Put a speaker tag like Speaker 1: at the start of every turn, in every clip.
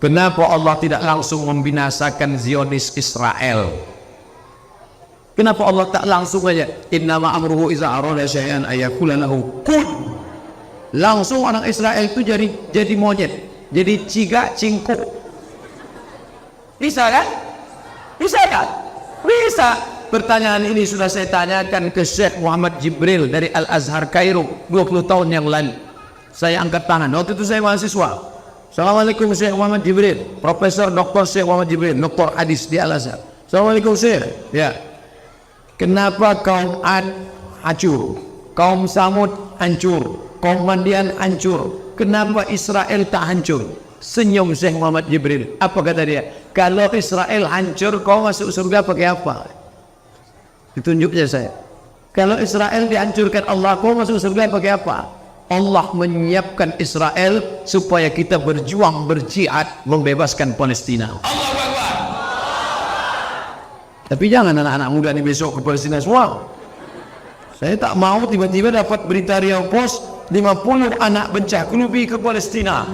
Speaker 1: Kenapa Allah tidak langsung membinasakan Zionis Israel? Kenapa Allah tak langsung aja innama amruhu iza arada syai'an ayakula lahu kun? Langsung orang Israel itu jadi monyet, jadi cigak cingkuk. Bisa kan? Bisa kan? Bisa. Pertanyaan ini sudah saya tanyakan ke Syekh Muhammad Jibril dari Al-Azhar Kairo 20 tahun yang lalu. Saya angkat tangan, waktu itu saya mahasiswa. Assalamualaikum Syekh Muhammad Jibril, Profesor Dr. Syekh Muhammad Jibril, Dr. Hadis di Al-Azhar. Assalamualaikum Syekh. Ya. Kenapa kaum Ad hancur, kaum Samud hancur, kaum Madian hancur? Kenapa Israel tak hancur? Senyum Syekh Muhammad Jibril. Apa kata dia? Kalau Israel hancur, kau masuk surga pakai apa? Ditunjuknya saya. Kalau Israel dihancurkan Allah, kau masuk surga pakai apa? Allah menyiapkan Israel supaya kita berjuang berjihad membebaskan Palestina. Allahu Akbar. Tapi jangan anak-anak muda ini besok ke Palestina semua. Saya tak mau tiba-tiba dapat berita Riau Post 50 anak bencah kelubi ke Palestina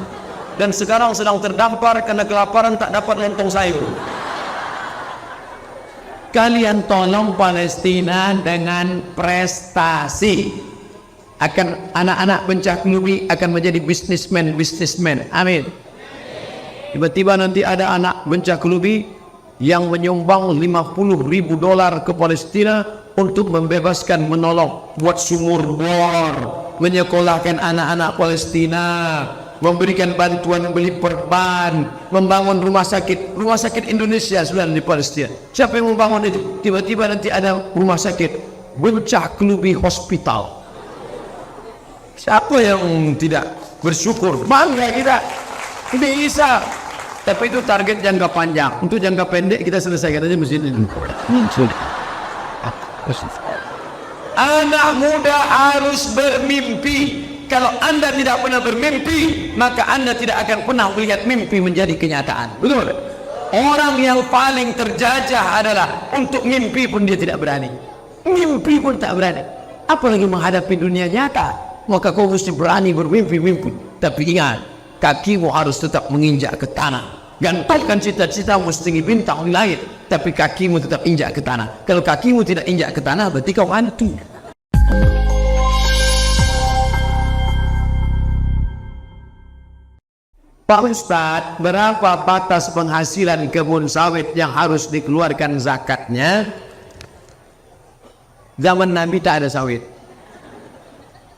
Speaker 1: dan sekarang sedang terdampar karena kelaparan tak dapat lontong sayur. Kalian tolong Palestina dengan prestasi. Akan anak-anak bencah kelubi akan menjadi bisnismen. Amin. Tiba-tiba nanti ada anak bencah kelubi yang menyumbang $50.000 ke Palestina untuk membebaskan, menolong, buat sumur bor, menyekolahkan anak-anak Palestina, memberikan bantuan beli perban, membangun rumah sakit Indonesia sebenarnya di Palestina. Siapa yang membangun itu? Tiba-tiba nanti ada rumah sakit bencah kelubi hospital. Siapa yang tidak bersyukur? Bangga kita. Bisa. Tapi itu target jangka panjang. Untuk jangka pendek kita selesaikan aja mesin ini. Anak muda harus bermimpi. Kalau Anda tidak pernah bermimpi, maka Anda tidak akan pernah melihat mimpi menjadi kenyataan. Betul? Orang yang paling terjajah adalah untuk mimpi pun dia tidak berani. Mimpi pun tak berani. Apalagi menghadapi dunia nyata. Maka kau mesti berani bermimpi. Tapi ingat, kakimu harus tetap menginjak ke tanah. Gantungkan cita-citamu setinggi bintang di langit, tapi kakimu tetap injak ke tanah. Kalau kakimu tidak injak ke tanah, berarti kau hantu. Pak Ustadz, berapa batas penghasilan kebun sawit yang harus dikeluarkan zakatnya? Zaman Nabi tak ada sawit.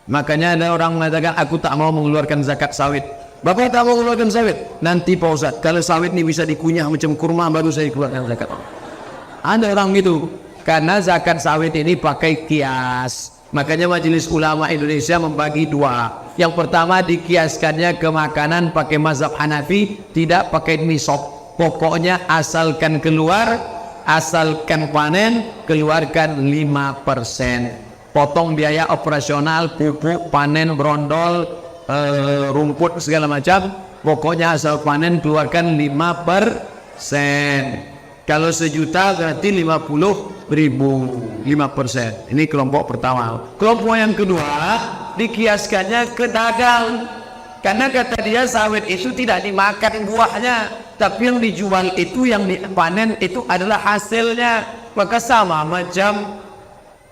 Speaker 1: Makanya ada orang mengatakan, aku tak mau mengeluarkan zakat sawit. Bapak tak mau mengeluarkan sawit? Nanti Pak Ustadz, kalau sawit ini bisa dikunyah macam kurma, baru saya keluarkan zakat. Ada orang gitu. Karena zakat sawit ini pakai kias. Makanya Majelis Ulama Indonesia membagi dua. Yang pertama dikiaskannya ke makanan pakai mazhab Hanafi, tidak pakai nisab. Pokoknya asalkan keluar, asalkan panen, keluarkan 5%. Potong biaya operasional, pupuk, panen, brondol, rumput segala macam. Pokoknya asal panen keluarkan 5%. Kalau sejuta berarti 50.000, 5%. Ini kelompok pertama. Kelompok yang kedua dikiaskannya ke dagang. Karena kata dia sawit itu tidak dimakan buahnya, tapi yang dijual itu, yang dipanen itu adalah hasilnya. Maka sama macam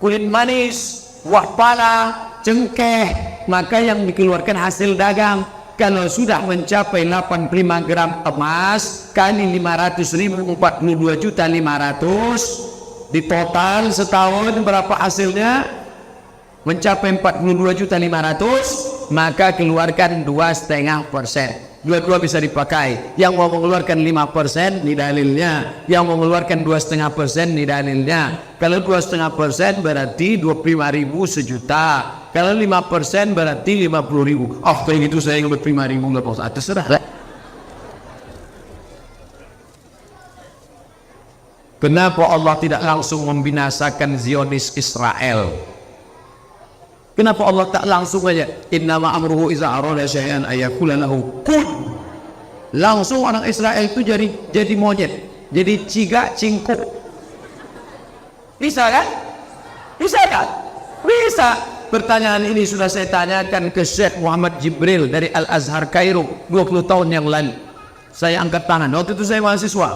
Speaker 1: kulit manis, buah pala, cengkeh, maka yang dikeluarkan hasil dagang. Kalau sudah mencapai 85 gram emas kali 500.000, 42.500.000, di total setahun berapa hasilnya? Mencapai 42.500.000, maka keluarkan 2,5%. Dua-dua bisa dipakai. Yang mau mengeluarkan 5% ini dalilnya, yang mau mengeluarkan 2,5% ini dalilnya. Kalau 2,5% berarti 25.000 sejuta. Kalau 5% berarti 50.000. Oh kayak gitu saya ingin 25.000 nggak usah, terserah. Kenapa Allah tidak langsung membinasakan Zionis Israel? Kenapa Allah tak langsung aja innama amruhu iza arada syai'an ayakula lahu kun? Langsung orang Israel itu jadi monyet, jadi cigak cingkuk. Bisa kan? Bisa kan? Bisa. Pertanyaan ini sudah saya tanyakan ke Syekh Muhammad Jibril dari Al-Azhar Kairo 20 tahun yang lalu. Saya angkat tangan. Waktu itu saya mahasiswa.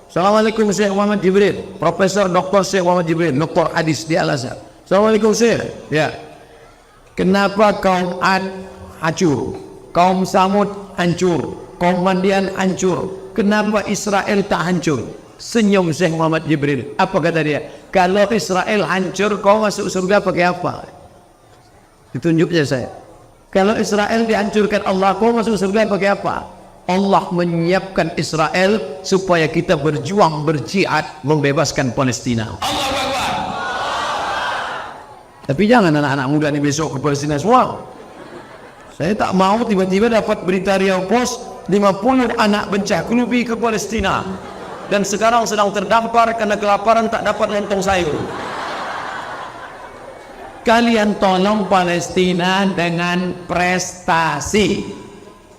Speaker 1: Assalamualaikum Syekh Muhammad Jibril, Profesor Dr. Syekh Muhammad Jibril, Dr. Hadis di Al-Azhar. Assalamualaikum Syekh. Ya. Kenapa kaum Ad hancur, kaum Samud hancur, kaum Madian hancur? Kenapa Israel tak hancur? Senyum Syekh Muhammad Jibril. Apa kata dia? Kalau Israel hancur, kau masuk surga pakai apa? Ditunjuknya saya. Kalau Israel dihancurkan Allah, kau masuk surga pakai apa? Allah menyiapkan Israel supaya kita berjuang berjihad membebaskan Palestina. Allahu Akbar. Tapi jangan anak-anak muda ini besok ke Palestina semua. Saya tak mau tiba-tiba dapat berita Riau Post 50 anak bencaklubi ke Palestina dan sekarang sedang terdampar karena kelaparan tak dapat lontong sayur. Kalian tolong Palestina dengan prestasi.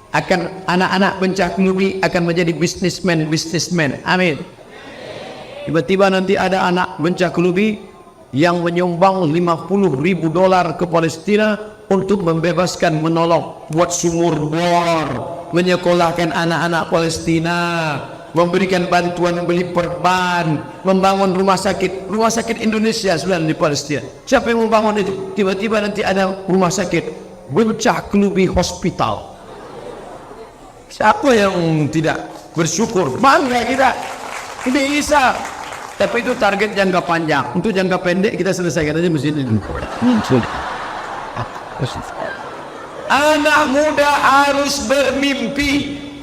Speaker 1: Akan anak-anak bencaklubi akan menjadi bisnismen. Amin. Tiba-tiba nanti ada anak bencaklubi yang menyumbang $50.000 ke Palestina untuk membebaskan, menolong, buat sumur bor, menyekolahkan anak-anak Palestina, memberikan bantuan beli perban, membangun rumah sakit Indonesia sudah di Palestina. Siapa yang membangun itu? Tiba-tiba nanti ada rumah sakit bencaklubi hospital. Siapa yang tidak bersyukur? Bangga kita. Ini bisa. Tapi itu target jangka panjang. Untuk jangka pendek kita selesaikan aja mesin ini. Anak muda harus bermimpi.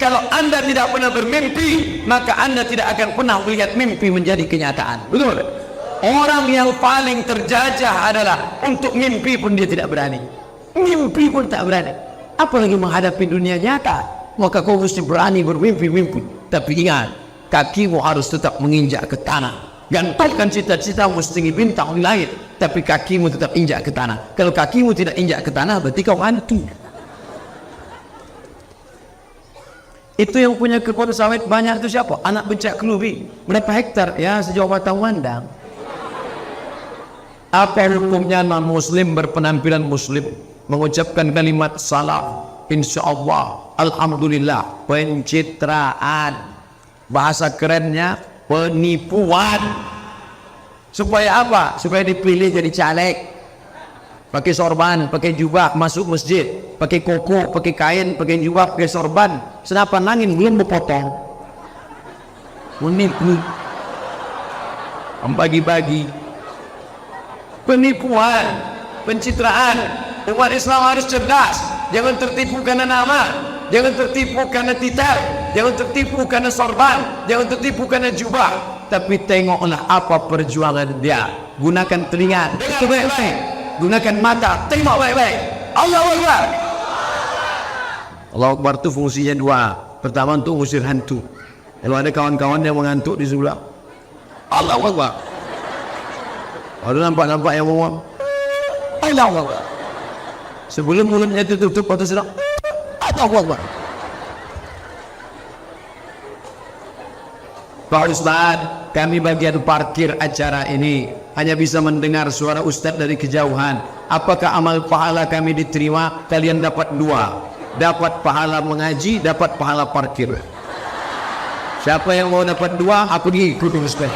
Speaker 1: Kalau Anda tidak pernah bermimpi, maka Anda tidak akan pernah melihat mimpi menjadi kenyataan. Betul? Orang yang paling terjajah adalah untuk mimpi pun dia tidak berani. Mimpi pun tak berani. Apalagi menghadapi dunia nyata. Maka kau mesti berani bermimpi-mimpi. Tapi ingat, kakimu harus tetap menginjak ke tanah. Gantungkan cita-citamu setinggi bintang di langit, tapi kakimu tetap injak ke tanah. Kalau kakimu tidak injak ke tanah, berarti kau hantu. Itu yang punya kebun sawit banyak itu siapa? Anak bencaklubi. Berapa hektar? Ya sejauh mata memandang. Apa hukumnya non-muslim berpenampilan muslim mengucapkan kalimat salam? Insyaallah, alhamdulillah, pencitraan, bahasa kerennya penipuan. Supaya apa? Supaya dipilih jadi caleg, pakai sorban, pakai jubah, masuk masjid, pakai koko, pakai kain, pakai jubah, pakai sorban, senapan angin belum berpotong, menipu, bagi-bagi, penipuan, pencitraan. Umat Islam harus cerdas. Jangan tertipu karena nama, jangan tertipu karena titel, jangan tertipu karena sorban, jangan tertipu karena jubah. Tapi tengoklah apa perjuangan dia. Gunakan telinga, dengar baik-baik. Gunakan mata, tengok baik-baik. Allahu Akbar. Allahu Akbar itu fungsinya dua. Pertama untuk usir hantu. Kalau ada kawan-kawan yang mengantuk di sebelah, Allahu Akbar. Ada nampak-nampak yang ngomong, Allahu Akbar. Sebelum mulutnya tutup atau sedang Allahu Akbar. Pak Ustaz, kami bagian parkir acara ini hanya bisa mendengar suara Ustaz dari kejauhan. Apakah amal pahala kami diterima? Kalian dapat dua, dapat pahala mengaji, dapat pahala parkir. Siapa yang mau dapat dua? Aku ikut Ustaz.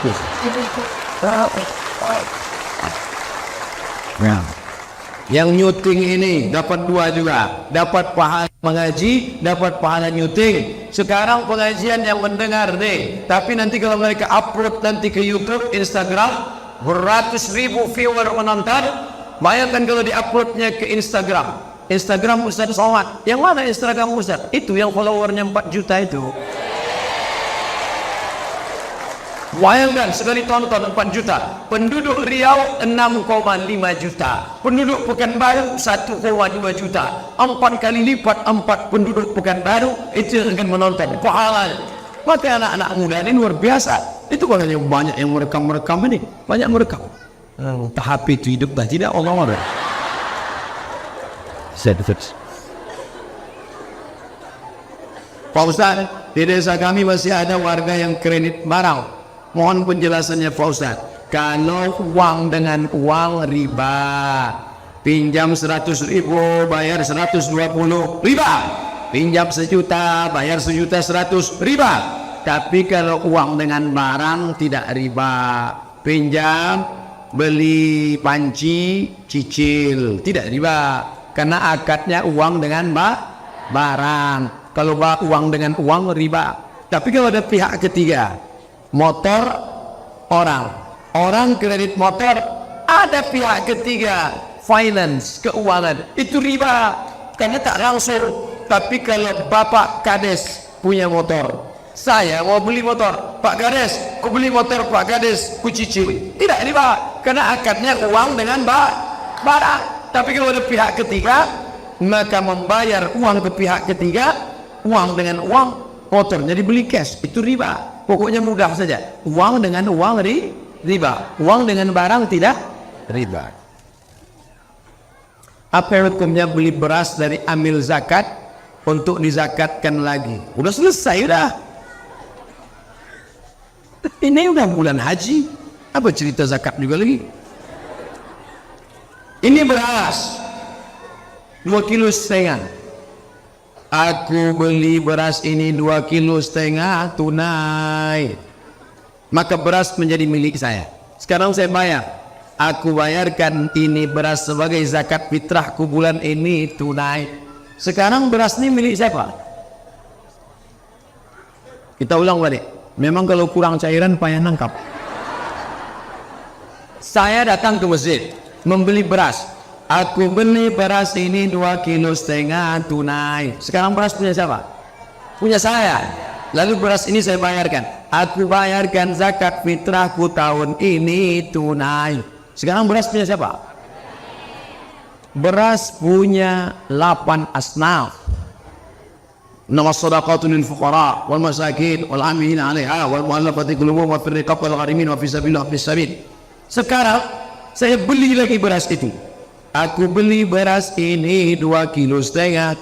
Speaker 1: Yang nyuting ini dapat dua juga, dapat pahala mengaji, dapat pahala nyuting. Sekarang pengajian yang mendengar nih, tapi nanti kalau mereka upload nanti ke YouTube, Instagram, beratus ribu viewer menonton. Bayangkan kalau diuploadnya ke Instagram, Instagram Ustaz Somad. Yang mana Instagram Ustaz? Itu yang followernya 4 juta itu. Bayangkan sekali tonton 4 juta. Penduduk Riau 6,5 juta. Penduduk Pekanbaru 1,2 juta. 4 kali lipat 4 penduduk Pekanbaru itu yang akan menonton. Pahala. Maka anak-anak muda ini luar biasa. Itu kalau yang banyak yang merekam ini, banyak merekam. Tahap itu hidup dah tidak Allah ada. Pak Ustaz, di desa kami masih ada warga yang kredit barang. Mohon penjelasannya Pak Ustaz. Kalau uang dengan uang riba, pinjam 100 ribu, bayar 120 riba. pinjam 1 juta, bayar 1.100.000 riba. Tapi kalau uang dengan barang tidak riba. Pinjam, beli panci, cicil, tidak riba. Karena akadnya uang dengan barang. Kalau uang dengan uang riba. Tapi kalau ada pihak ketiga, motor orang kredit motor, ada pihak ketiga, finance, keuangan, itu riba karena tak langsung. Tapi kalau Bapak Kades punya motor, saya mau beli motor, Pak Kades, ku beli motor Pak Kades, ku cicil, tidak riba karena akadnya uang dengan barang. Tapi kalau ada pihak ketiga, maka membayar uang ke pihak ketiga, uang dengan uang, motornya dibeli cash, itu riba. Pokoknya mudah saja, uang dengan uang riba, uang dengan barang tidak riba. Apa hukumnya beli beras dari amil zakat untuk dizakatkan lagi? Udah selesai udah. Ini udah bulan haji, apa cerita zakat juga lagi? Ini beras 2,5 kilo. Aku beli beras ini 2,5 kilo tunai, maka beras menjadi milik saya. Sekarang saya bayar, aku bayarkan ini beras sebagai zakat fitrahku bulan ini tunai. Sekarang beras ini milik siapa? Kita ulang balik. Memang kalau kurang cairan payah nangkap. Saya datang ke masjid membeli beras. Aku beli beras ini 2,5 kilo tunai. Sekarang beras punya siapa? Punya saya. Lalu beras ini saya bayarkan. Aku bayarkan zakat fitrahku tahun ini tunai. Sekarang beras punya siapa? Beras punya 8 asnaf. Nama sadaqatun lil fuqara wal masakin wal amilina 'alaiha wal mu'allafati qulubuhum wa fir riqab wal gharimin wa fi sabilillah fi sabil. Sekarang saya beli lagi beras itu. Aku beli beras ini 2,5 kilo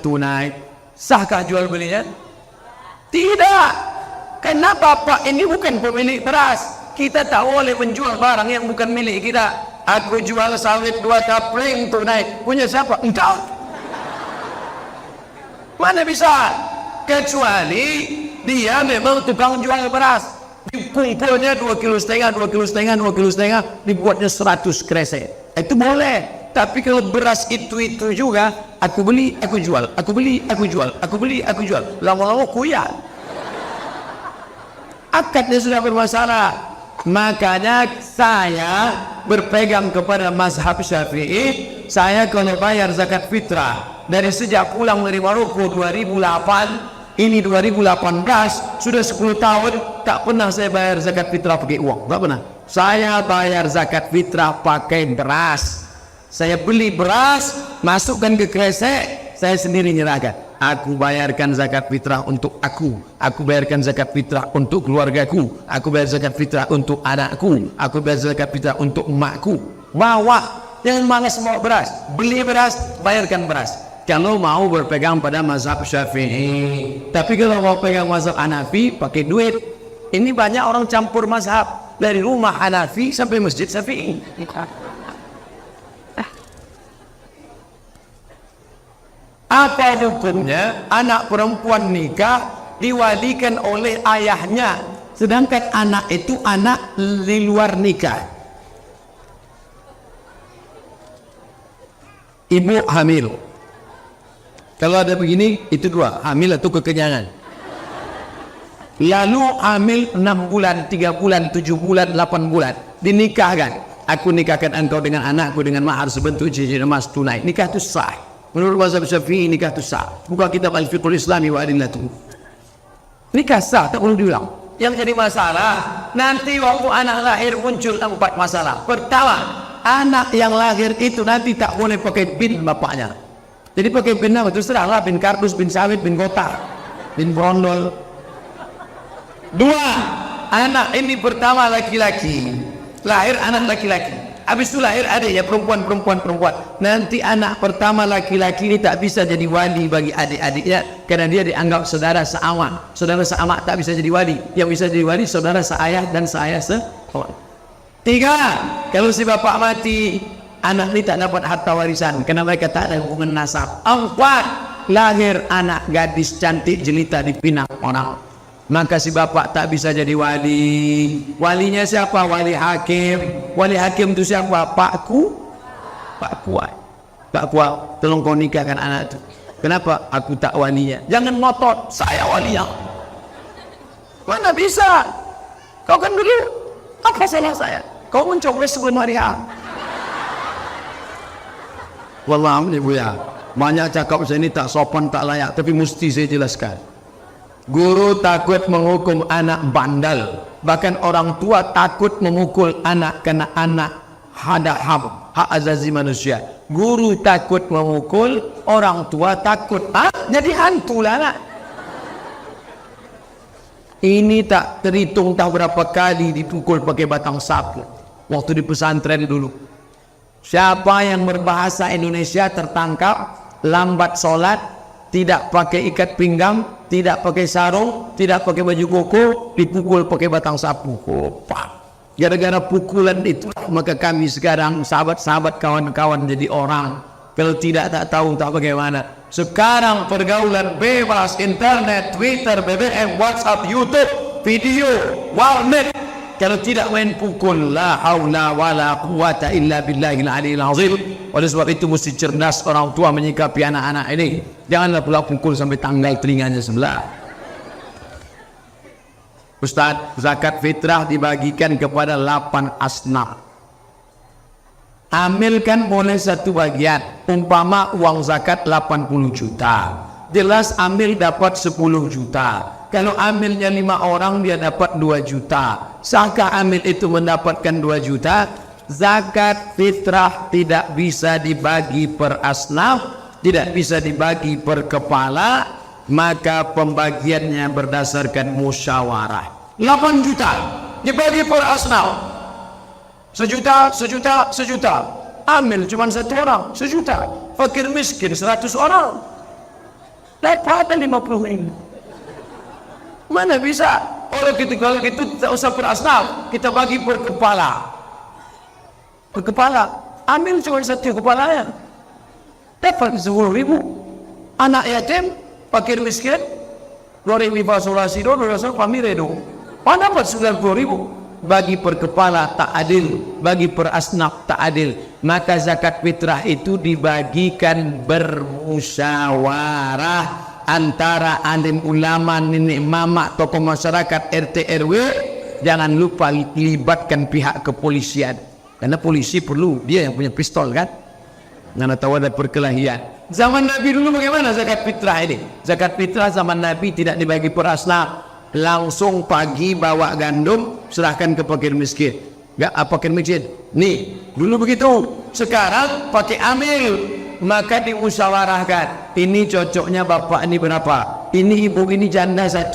Speaker 1: tunai. Sahkah jual belinya? Tidak. Karena Bapak ini bukan pemilik beras. Kita tak boleh menjual barang yang bukan milik kita. Aku jual sawit 2 kapling tunai. Punya siapa? Engkau. Mana bisa? Kecuali dia memang tukang jual beras. Kumpulnya 2,5 kilo, 2,5 kilo, 2,5 kilo, dibuatnya 100 kresek. Itu boleh. Tapi kalau beras itu juga, aku beli, aku jual, aku beli, aku jual, aku beli, aku jual. Lama-lama kuyat. Akadnya sudah bermasalah. Makanya saya berpegang kepada mazhab Syafi'i. Saya kalau bayar zakat fitrah dari sejak pulang dari Maroko 2008, ini 2018, sudah 10 tahun tak pernah saya bayar zakat fitrah pakai uang, tak pernah. Saya bayar zakat fitrah pakai beras. Saya beli beras, masukkan ke kresek, saya sendiri nyerahkan. Aku bayarkan zakat fitrah untuk aku bayarkan zakat fitrah untuk keluargaku, aku bayar zakat fitrah untuk anakku, aku bayar zakat fitrah untuk emakku. Bawa, jangan malas mau beras, beli beras, bayarkan beras. Kalau mau berpegang pada mazhab Syafi'i. Tapi kalau mau pegang mazhab Hanafi, pakai duit. Ini banyak orang campur mazhab, dari rumah Hanafi sampai masjid Syafi'i. Apa hukumnya anak perempuan nikah diwalikan oleh ayahnya, sedangkan anak itu anak di luar nikah? Ibu hamil, kalau ada begini, itu dua, hamil atau kekenyangan. Lalu hamil 6 bulan, 3 bulan, 7 bulan, 8 bulan, dinikahkan. Aku nikahkan engkau dengan anakku dengan mahar sebentuk cincin emas tunai. Nikah itu sah. Menurut mazhab Syafi'i nikah itu sah. Buka kitab Al-Fiqhul Islami wa Adillatuh. Nikah sah, tak perlu diulang. Yang jadi masalah, nanti waktu anak lahir muncul 4 masalah. Pertama, anak yang lahir itu nanti tak boleh pakai bin bapaknya. Jadi pakai bin apa? Terus teranglah, bin kardus, bin sawit, bin kotak, bin brondol. 2, anak ini pertama laki-laki, lahir anak laki-laki. Habis itu lahir adiknya perempuan. Nanti anak pertama laki-laki ini tak bisa jadi wali bagi adik-adiknya karena dia dianggap saudara seamak. Saudara seamak tak bisa jadi wali. Yang bisa jadi wali saudara seayah dan seayah seamak. 3, kalau si bapak mati, anak ini tak dapat harta warisan karena mereka tak ada hubungan nasab. 4, lahir anak gadis cantik jelita dipinang orang, maka si bapak tak bisa jadi wali. Walinya siapa? Wali hakim. Wali hakim itu siapa? Pakku. Pak Kuat, tolong kau nikahkan anak itu. Kenapa? Aku tak walinya. Jangan ngotot, saya walinya. Mana bisa? Kau kan begitu. Apa salah saya? Kau mencoblos sebelum hari H. Wallahualam ibu ya. Banyak cakap saya ini tak sopan, tak layak, tapi mesti saya jelaskan. Guru takut menghukum anak bandal. Bahkan orang tua takut memukul anak karena anak ada hak azazi manusia. Guru takut memukul, orang tua takut jadi hantu lah anak. Ini tak terhitung tahu berapa kali dipukul pakai batang sapu waktu di pesantren dulu. Siapa yang berbahasa Indonesia tertangkap lambat sholat, tidak pakai ikat pinggang, tidak pakai sarung, tidak pakai baju koko, dipukul pakai batang sapu. Gara-gara pukulan itu maka kami sekarang sahabat-sahabat kawan-kawan jadi orang. Kalau tidak tak tahu tak bagaimana. Sekarang pergaulan bebas, internet, Twitter, BBM, WhatsApp, YouTube, video, warnet. Kalau tidak main pukul, la haula wala quwata illa billahil aliyil azim. Oleh sebab itu mesti cerdas orang tua menyikapi anak-anak ini. Janganlah pula pukul sampai tanggal telinganya sebelah. Ustaz, zakat fitrah dibagikan kepada 8 asnaf. Ambilkan boleh satu bagian. Umpama uang zakat 80 juta. Jelas ambil dapat 10 juta. Kalau ambilnya 5 orang dia dapat 2 juta. Sahkah ambil itu mendapatkan 2 juta? Zakat fitrah tidak bisa dibagi per asnaf, tidak bisa dibagi per kepala, maka pembagiannya berdasarkan musyawarah. 8 juta dibagi per asnaf. Sejuta. Ambil cuma 1 orang, 1 juta. Fakir miskin 100 orang. Dapat 50 ribu. Mana bisa? Kalau gitu tak usah per asnaf, kita bagi per kepala. Per kepala, ambil cuma 1 kepalanya. Dapat 10 ribu. Anak yatim, fakir miskin, 2.000 fasolasi do, 2.000 pamire do. Mana dapat 90 ribu? Bagi per kepala tak adil, bagi per asnaf tak adil. Maka zakat fitrah itu dibagikan bermusyawarah antara alim ulama, nenek mama, tokoh masyarakat, RT RW. Jangan lupa libatkan pihak kepolisian, karena polisi perlu, dia yang punya pistol kan. Karena tahu ada perkelahian. Zaman Nabi dulu bagaimana zakat fitrah ini? Zakat fitrah zaman Nabi tidak dibagi per asnaf. Langsung pagi bawa gandum serahkan ke fakir miskin. Enggak apa fakir miskin. Nih, dulu begitu. Sekarang pakai amil. Maka dimusyawarahkan. Ini cocoknya bapak ini berapa? Ini ibu ini janda 1.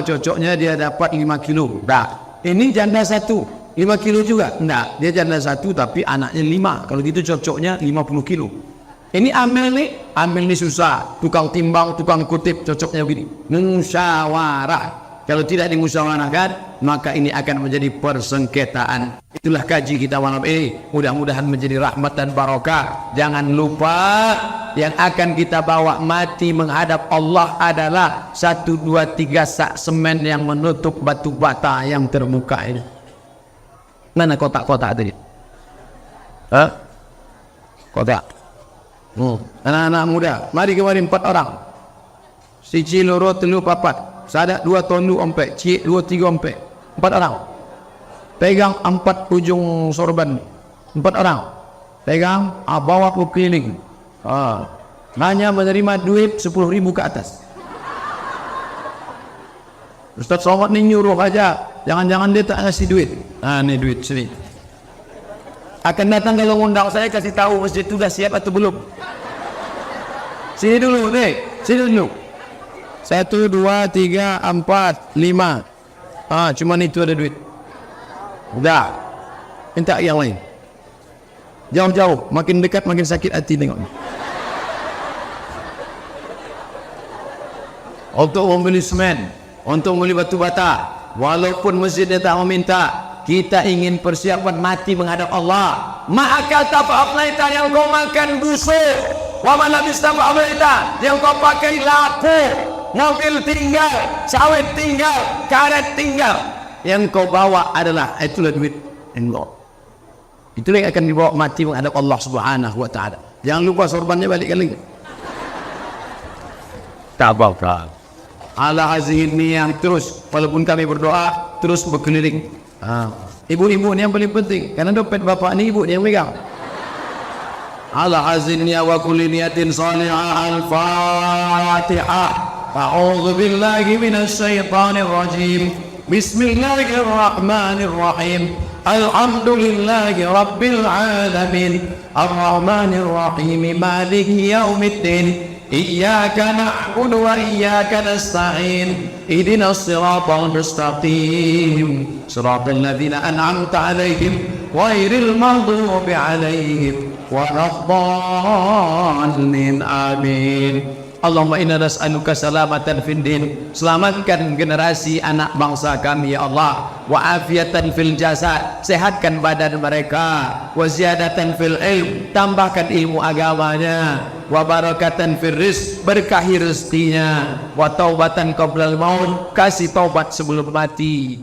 Speaker 1: Cocoknya dia dapat 5 kilo. Dah. Ini janda 1. 5 kilo juga? Enggak. Dia janda 1 tapi anaknya 5. Kalau gitu cocoknya 50 kilo. Ini amil nih susah. Tukang timbang, tukang kutip cocoknya begini. Musyawarah. Kalau tidak dimusyawarahkan, maka ini akan menjadi persengketaan. Itulah kaji kita malam ini. Mudah-mudahan menjadi rahmat dan barokah. Jangan lupa yang akan kita bawa mati menghadap Allah adalah 1, 2, 3 sak semen yang menutup batu bata yang terbuka ini. Mana kotak-kotak tadi? Kotak. Anak-anak muda, mari kemari 4 orang. Siji loro telu papat. Sadak 2 tondu ompek, cik 2 3 ompek. 4 orang. Pegang 4 ujung sorban. 4 orang. Pegang, bawa ke keliling. Hanya menerima duit 10 ribu ke atas. Ustaz Somad ni nyuruh aja. Jangan-jangan dia tak ngasih duit. Ni duit sini. Akan datang kalau undang saya kasih tahu masjid itu dah siap atau belum. Sini dulu nih, sini dulu. 1, 2, 3, 4, 5. Cuma itu ada duit. Udah. Minta yang lain. Jauh-jauh, makin dekat makin sakit hati tengok. Untuk membeli semen, untuk membeli batu bata, walaupun masjidnya tak meminta, kita ingin persiapan mati menghadap Allah. Maka tak apa yang kau makan busuk. wa man labista fa'abaita, yang kau pakai laku, mobil tinggal, sawit tinggal, karet tinggal, yang kau bawa adalah itulah duit Allah. Itulah yang akan dibawa mati menghadap Allah Subhanahu wa taala. Jangan lupa sorbannya balik kali. Tabakal. Ala hazihin yang terus walaupun kami berdoa terus berkeliling. Ibu-ibu ni yang paling penting karena dompet bapak ni ibu ni yang pegang. Ala hazinnya wa kulli niyatin salihah al-Fatihah. A'udzu billahi minasy syaithanir rajim. Bismillahirrahmanirrahim. Alhamdulillahi rabbil alamin. Ar-Rahmanir Rahim. Maliki yaumiddin. Iyyaka na'budu wa iyyaka nasta'in. Ihdinas siratal mustaqim. Siratal ladzina an'amta 'alaihim ghairil maghdubi 'alaihim waladdallin. Amin. Allahumma inna nas'aluka salamatan fid din. Selamatkan generasi anak bangsa kami ya Allah. Wa afiatan fil jasad. Sehatkan badan mereka. Wa ziyadatan fil ilm. Tambahkan ilmu agamanya. Wa barakatan fil rizq. Berkahi rezekinya. Wa taubatan qablal maut. Kasih taubat sebelum mati.